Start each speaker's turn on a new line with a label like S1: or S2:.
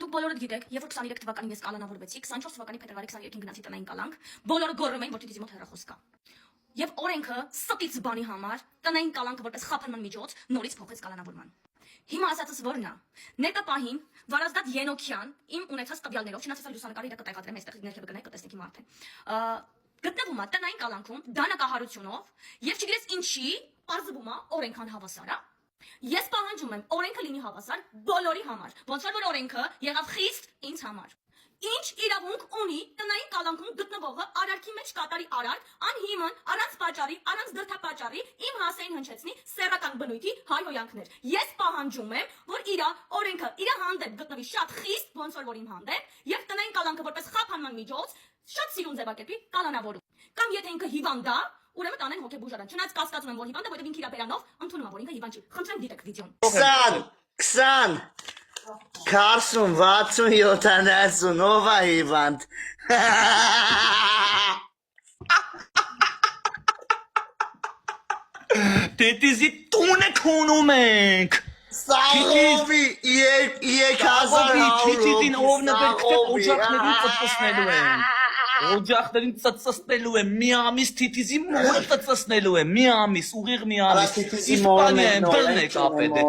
S1: Դուք բոլորը գիտեք, երբ որ 23 թվականին ես կալանավորվեցի, 24 թվականի փետրվարի 22-ին գնացի տնային կալանք, բոլորը գոռում էին, որ դիտի մոտ հեռախոս կա։ Եվ օրենքը ստից բանի համար տնային կալանքը որպես խափանման միջոց նորից փոխեց կալանավորման։ Հիմա ասածս որն է։ Ներկա պահին Վարազդատ Ենոքյան իմ ունեցած տվյալներով, չնայած այս լուսանկարը իրական կտեղադրեմ, այստեղ ներքևը գնայք կտեսնեք իմ արդեն։ Գտնվում է տնային կալանքում դանակահարությունով եւ չգիտես ինչի պարզվում է օրենքան հավասար է։ Ես պահանջում եմ օրենքը լինի հավասար բոլորի համար, ոնց որ օրենքը եղավ խիստ ինձ համար։ Ինչ իրավունք ունի տնային կալանքում գտնվողը արարքի մեջ կատարի արարք, անհիմն, առանց պատճառի, առանց դրդապատճառի իմ հասեին հնչեցնի սեռական բնույթի հայհոյանքներ։ Ես պահանջում եմ, որ իր օրենքը իր հանդեպ գտնվի շատ խիստ, ոնց որ իմ հանդեպ, եւ տնային կալանքը որպես խափանման միջոց շատ սիրուն ձևակերպի կալանավորում։ Կամ եթե ինքը հիվանդ է, ուրեմն տանեն հոգեբուժարան։ Չնայած կասկածում եմ, որ հիվանդ է, որովհետև ինքը իր բերանով ընդունում է, որ ինքը հիվանդ չի։ Խնդրեմ դիտեք վիդեոն։
S2: 20, 40, 60, 70, ով է հիվանդ։
S3: Տետիզի տուն եք ունում ենք։
S2: Սաղովի 3000
S3: Քիչին ով նվերք թե օջախներին ծծծնելու են։ Օջախներին ծծծնելու են, մի ամիս թիթիզի մորը ծծծնելու են, մի ամիս, ուղիղ մի ամիս։
S2: Թիթիզի մորը
S3: Իսպանիայում բռնեք ապետը։